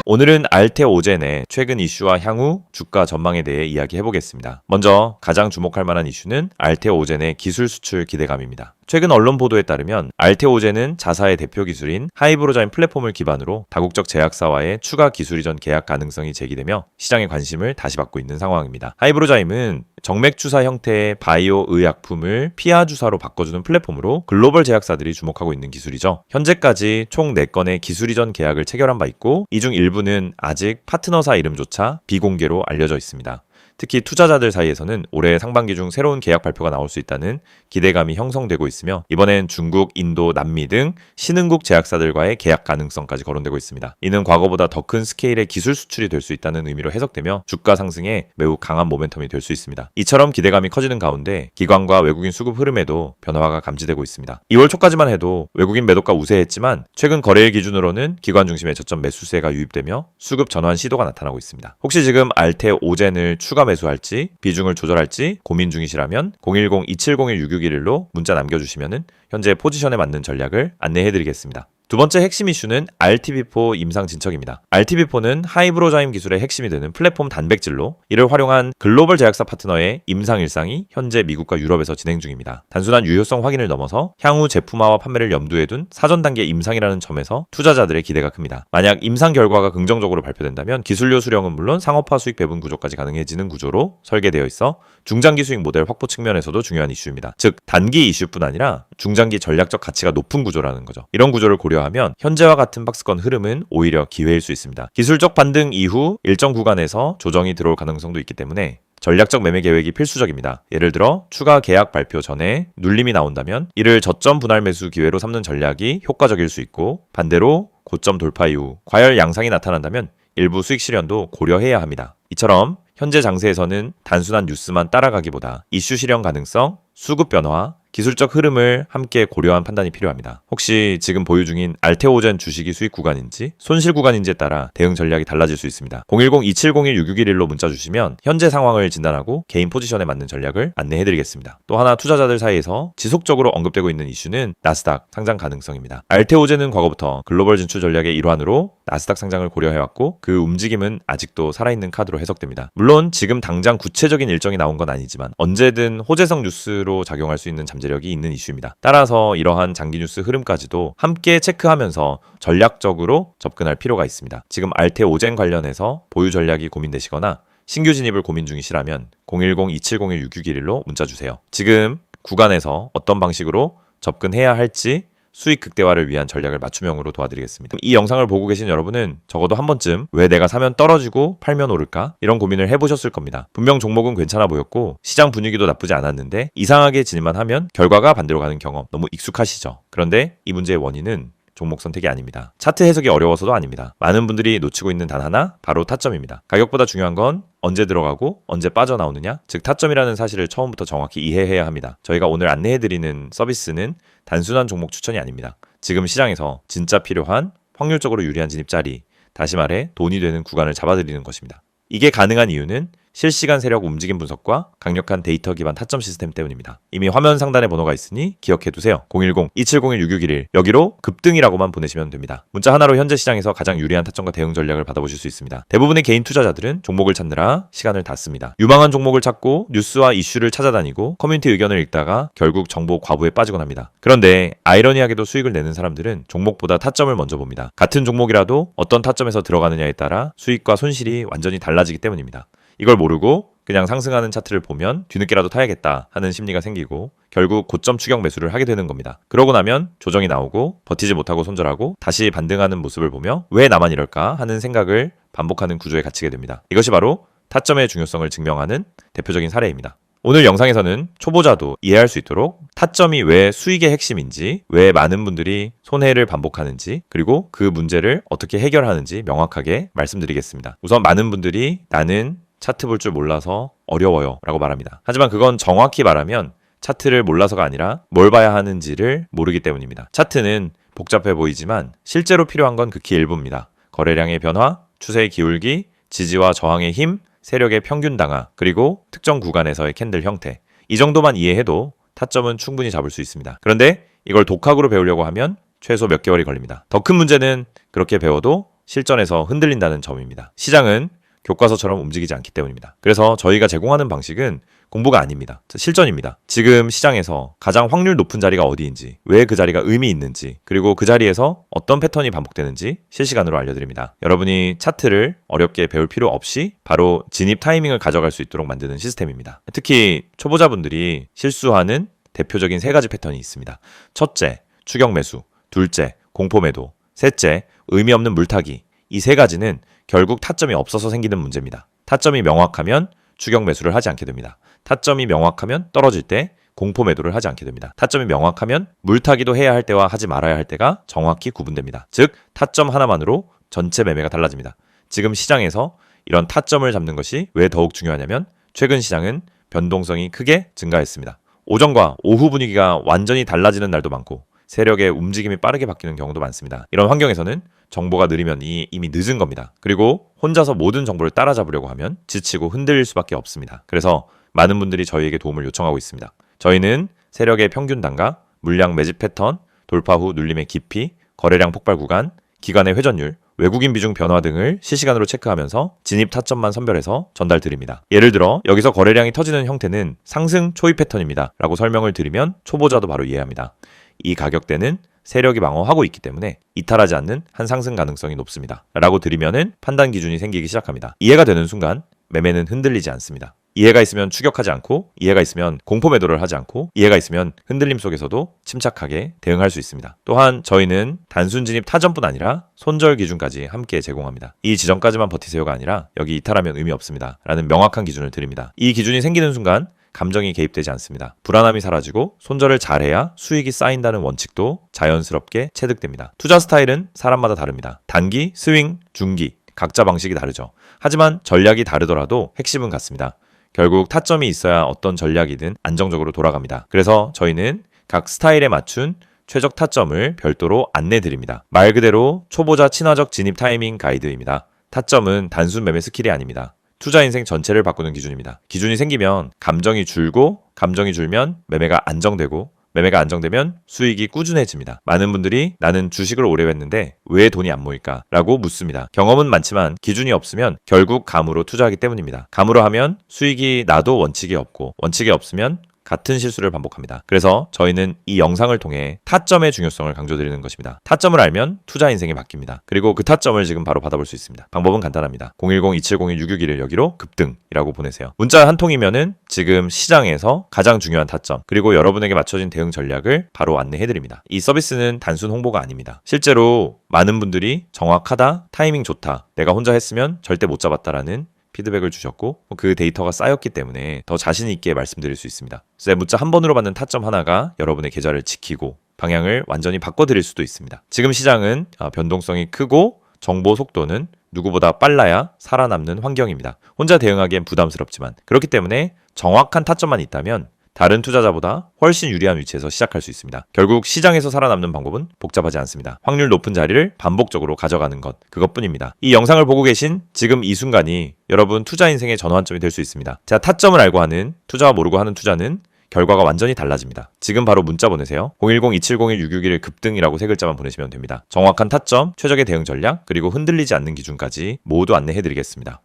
오늘은 알테오젠의 최근 이슈와 향후 주가 전망에 대해 이야기해보겠습니다. 먼저 가장 주목할 만한 이슈는 알테오젠의 기술 수출 기대감입니다. 최근 언론 보도에 따르면 알테오젠은 자사의 대표 기술인 하이브로자임 플랫폼을 기반으로 다국적 제약사와의 추가 기술 이전 계약 가능성이 제기되며 시장의 관심을 다시 받고 있는 상황입니다. 하이브로자임은 정맥 주사 형태의 바이오 의약품을 피하 주사로 바꿔주는 플랫폼으로 글로벌 제약사들이 주목하고 있는 기술이죠. 현재까지 총 4건의 기술 이전 계약을 체결한 바 있고 이 중 일부는 아직 파트너사 이름조차 비공개로 알려져 있습니다. 특히 투자자들 사이에서는 올해 상반기 중 새로운 계약 발표가 나올 수 있다는 기대감이 형성되고 있으며 이번엔 중국, 인도, 남미 등 신흥국 제약사들과의 계약 가능성까지 거론되고 있습니다. 이는 과거보다 더 큰 스케일의 기술 수출이 될 수 있다는 의미로 해석되며 주가 상승에 매우 강한 모멘텀이 될 수 있습니다. 이처럼 기대감이 커지는 가운데 기관과 외국인 수급 흐름에도 변화가 감지되고 있습니다. 2월 초까지만 해도 외국인 매도가 우세했지만 최근 거래일 기준으로는 기관 중심의 저점 매수세가 유입되며 수급 전환 시도가 나타나고 있습니다. 혹시 지금 알테오젠을 추가 매수할지 비중을 조절할지 고민 중이시라면 010-2701-6611로 문자 남겨주시면 현재 포지션에 맞는 전략을 안내해드리겠습니다. 두 번째 핵심 이슈는 RTP4 임상 진척입니다. RTP4는 하이브로자임 기술의 핵심이 되는 플랫폼 단백질로 이를 활용한 글로벌 제약사 파트너의 임상 일상이 현재 미국과 유럽에서 진행 중입니다. 단순한 유효성 확인을 넘어서 향후 제품화와 판매를 염두에 둔 사전 단계 임상이라는 점에서 투자자들의 기대가 큽니다. 만약 임상 결과가 긍정적으로 발표된다면 기술료 수령은 물론 상업화 수익 배분 구조까지 가능해지는 구조로 설계되어 있어 중장기 수익 모델 확보 측면에서도 중요한 이슈입니다. 즉 단기 이슈뿐 아니라 중장기 전략적 가치가 높은 구조라는 거죠. 이런 구조를 고려하면 현재와 같은 박스권 흐름은 오히려 기회일 수 있습니다. 기술적 반등 이후 일정 구간에서 조정이 들어올 가능성도 있기 때문에 전략적 매매 계획이 필수적입니다. 예를 들어 추가 계약 발표 전에 눌림이 나온다면 이를 저점 분할 매수 기회로 삼는 전략이 효과적일 수 있고 반대로 고점 돌파 이후 과열 양상이 나타난다면 일부 수익 실현도 고려해야 합니다. 이처럼 현재 장세에서는 단순한 뉴스만 따라가기보다 이슈 실현 가능성, 수급 변화, 기술적 흐름을 함께 고려한 판단이 필요합니다. 혹시 지금 보유 중인 알테오젠 주식이 수익 구간인지 손실 구간인지에 따라 대응 전략이 달라질 수 있습니다. 010-2701-6611로 문자 주시면 현재 상황을 진단하고 개인 포지션에 맞는 전략을 안내해드리겠습니다. 또 하나 투자자들 사이에서 지속적으로 언급되고 있는 이슈는 나스닥 상장 가능성입니다. 알테오젠은 과거부터 글로벌 진출 전략의 일환으로 나스닥 상장을 고려해왔고 그 움직임은 아직도 살아있는 카드로 해석됩니다. 물론 지금 당장 구체적인 일정이 나온 건 아니지만 언제든 호재성 뉴스로 작용할 수 있는 잠재력이 있는 이슈입니다. 따라서 이러한 장기 뉴스 흐름까지도 함께 체크하면서 전략적으로 접근할 필요가 있습니다. 지금 알테오젠 관련해서 보유 전략이 고민되시거나 신규 진입을 고민 중이시라면 010-2701-6611로 문자 주세요. 지금 구간에서 어떤 방식으로 접근해야 할지 수익 극대화를 위한 전략을 맞춤형으로 도와드리겠습니다. 이 영상을 보고 계신 여러분은 적어도 한 번쯤 왜 내가 사면 떨어지고 팔면 오를까? 이런 고민을 해보셨을 겁니다. 분명 종목은 괜찮아 보였고 시장 분위기도 나쁘지 않았는데 이상하게 진입만 하면 결과가 반대로 가는 경험 너무 익숙하시죠? 그런데 이 문제의 원인은 종목 선택이 아닙니다. 차트 해석이 어려워서도 아닙니다. 많은 분들이 놓치고 있는 단 하나, 바로 타점입니다. 가격보다 중요한 건 언제 들어가고 언제 빠져나오느냐, 즉 타점이라는 사실을 처음부터 정확히 이해해야 합니다. 저희가 오늘 안내해드리는 서비스는 단순한 종목 추천이 아닙니다. 지금 시장에서 진짜 필요한 확률적으로 유리한 진입 자리, 다시 말해 돈이 되는 구간을 잡아드리는 것입니다. 이게 가능한 이유는 실시간 세력 움직임 분석과 강력한 데이터 기반 타점 시스템 때문입니다. 이미 화면 상단에 번호가 있으니 기억해두세요. 010-2701-6611 여기로 급등이라고만 보내시면 됩니다. 문자 하나로 현재 시장에서 가장 유리한 타점과 대응 전략을 받아보실 수 있습니다. 대부분의 개인 투자자들은 종목을 찾느라 시간을 다 씁니다. 유망한 종목을 찾고 뉴스와 이슈를 찾아다니고 커뮤니티 의견을 읽다가 결국 정보 과부에 빠지곤 합니다. 그런데 아이러니하게도 수익을 내는 사람들은 종목보다 타점을 먼저 봅니다. 같은 종목이라도 어떤 타점에서 들어가느냐에 따라 수익과 손실이 완전히 달라지기 때문입니다. 이걸 모르고 그냥 상승하는 차트를 보면 뒤늦게라도 타야겠다 하는 심리가 생기고 결국 고점 추격 매수를 하게 되는 겁니다. 그러고 나면 조정이 나오고 버티지 못하고 손절하고 다시 반등하는 모습을 보며 왜 나만 이럴까 하는 생각을 반복하는 구조에 갇히게 됩니다. 이것이 바로 타점의 중요성을 증명하는 대표적인 사례입니다. 오늘 영상에서는 초보자도 이해할 수 있도록 타점이 왜 수익의 핵심인지, 왜 많은 분들이 손해를 반복하는지, 그리고 그 문제를 어떻게 해결하는지 명확하게 말씀드리겠습니다. 우선 많은 분들이 나는 차트 볼 줄 몰라서 어려워요 라고 말합니다. 하지만 그건 정확히 말하면 차트를 몰라서가 아니라 뭘 봐야 하는지를 모르기 때문입니다. 차트는 복잡해 보이지만 실제로 필요한 건 극히 일부입니다. 거래량의 변화, 추세의 기울기, 지지와 저항의 힘, 세력의 평균 당하, 그리고 특정 구간에서의 캔들 형태, 이 정도만 이해해도 타점은 충분히 잡을 수 있습니다. 그런데 이걸 독학으로 배우려고 하면 최소 몇 개월이 걸립니다. 더 큰 문제는 그렇게 배워도 실전에서 흔들린다는 점입니다. 시장은 교과서처럼 움직이지 않기 때문입니다. 그래서 저희가 제공하는 방식은 공부가 아닙니다. 실전입니다. 지금 시장에서 가장 확률 높은 자리가 어디인지, 왜 그 자리가 의미 있는지, 그리고 그 자리에서 어떤 패턴이 반복되는지 실시간으로 알려드립니다. 여러분이 차트를 어렵게 배울 필요 없이 바로 진입 타이밍을 가져갈 수 있도록 만드는 시스템입니다. 특히 초보자분들이 실수하는 대표적인 3가지 패턴이 있습니다. 첫째, 추격 매수. 둘째, 공포 매도. 셋째, 의미 없는 물타기. 이 3가지는 결국 타점이 없어서 생기는 문제입니다. 타점이 명확하면 추격 매수를 하지 않게 됩니다. 타점이 명확하면 떨어질 때 공포 매도를 하지 않게 됩니다. 타점이 명확하면 물타기도 해야 할 때와 하지 말아야 할 때가 정확히 구분됩니다. 즉, 타점 하나만으로 전체 매매가 달라집니다. 지금 시장에서 이런 타점을 잡는 것이 왜 더욱 중요하냐면 최근 시장은 변동성이 크게 증가했습니다. 오전과 오후 분위기가 완전히 달라지는 날도 많고 세력의 움직임이 빠르게 바뀌는 경우도 많습니다. 이런 환경에서는 정보가 느리면 이미 늦은 겁니다. 그리고 혼자서 모든 정보를 따라잡으려고 하면 지치고 흔들릴 수밖에 없습니다. 그래서 많은 분들이 저희에게 도움을 요청하고 있습니다. 저희는 세력의 평균 단가, 물량 매집 패턴, 돌파 후 눌림의 깊이, 거래량 폭발 구간, 기간의 회전율, 외국인 비중 변화 등을 실시간으로 체크하면서 진입 타점만 선별해서 전달드립니다. 예를 들어 여기서 거래량이 터지는 형태는 상승 초입 패턴입니다 라고 설명을 드리면 초보자도 바로 이해합니다. 이 가격대는 세력이 방어하고 있기 때문에 이탈하지 않는 한 상승 가능성이 높습니다 라고 드리면은 판단 기준이 생기기 시작합니다. 이해가 되는 순간 매매는 흔들리지 않습니다. 이해가 있으면 추격하지 않고, 이해가 있으면 공포 매도를 하지 않고, 이해가 있으면 흔들림 속에서도 침착하게 대응할 수 있습니다. 또한 저희는 단순 진입 타점뿐 아니라 손절 기준까지 함께 제공합니다. 이 지점까지만 버티세요가 아니라 여기 이탈하면 의미 없습니다 라는 명확한 기준을 드립니다. 이 기준이 생기는 순간 감정이 개입되지 않습니다. 불안함이 사라지고 손절을 잘해야 수익이 쌓인다는 원칙도 자연스럽게 체득됩니다. 투자 스타일은 사람마다 다릅니다. 단기, 스윙, 중기 각자 방식이 다르죠. 하지만 전략이 다르더라도 핵심은 같습니다. 결국 타점이 있어야 어떤 전략이든 안정적으로 돌아갑니다. 그래서 저희는 각 스타일에 맞춘 최적 타점을 별도로 안내드립니다. 말 그대로 초보자 친화적 진입 타이밍 가이드입니다. 타점은 단순 매매 스킬이 아닙니다. 투자 인생 전체를 바꾸는 기준입니다. 기준이 생기면 감정이 줄고, 감정이 줄면 매매가 안정되고, 매매가 안정되면 수익이 꾸준해집니다. 많은 분들이 나는 주식을 오래 했는데 왜 돈이 안 모일까? 라고 묻습니다. 경험은 많지만 기준이 없으면 결국 감으로 투자하기 때문입니다. 감으로 하면 수익이 나도 원칙이 없고, 원칙이 없으면 같은 실수를 반복합니다. 그래서 저희는 이 영상을 통해 타점의 중요성을 강조드리는 것입니다. 타점을 알면 투자 인생이 바뀝니다. 그리고 그 타점을 지금 바로 받아볼 수 있습니다. 방법은 간단합니다. 010-2701-661을 여기로 급등이라고 보내세요. 문자 한 통이면은 지금 시장에서 가장 중요한 타점, 그리고 여러분에게 맞춰진 대응 전략을 바로 안내해드립니다. 이 서비스는 단순 홍보가 아닙니다. 실제로 많은 분들이 정확하다, 타이밍 좋다, 내가 혼자 했으면 절대 못 잡았다라는 피드백을 주셨고 그 데이터가 쌓였기 때문에 더 자신 있게 말씀드릴 수 있습니다. 그래서 문자 한 번으로 받는 타점 하나가 여러분의 계좌를 지키고 방향을 완전히 바꿔드릴 수도 있습니다. 지금 시장은 변동성이 크고 정보 속도는 누구보다 빨라야 살아남는 환경입니다. 혼자 대응하기엔 부담스럽지만 그렇기 때문에 정확한 타점만 있다면 다른 투자자보다 훨씬 유리한 위치에서 시작할 수 있습니다. 결국 시장에서 살아남는 방법은 복잡하지 않습니다. 확률 높은 자리를 반복적으로 가져가는 것, 그것뿐입니다. 이 영상을 보고 계신 지금 이 순간이 여러분 투자 인생의 전환점이 될 수 있습니다. 자, 타점을 알고 하는, 투자와 모르고 하는 투자는 결과가 완전히 달라집니다. 지금 바로 문자 보내세요. 010-2701-661 급등이라고 3글자만 보내시면 됩니다. 정확한 타점, 최적의 대응 전략, 그리고 흔들리지 않는 기준까지 모두 안내해드리겠습니다.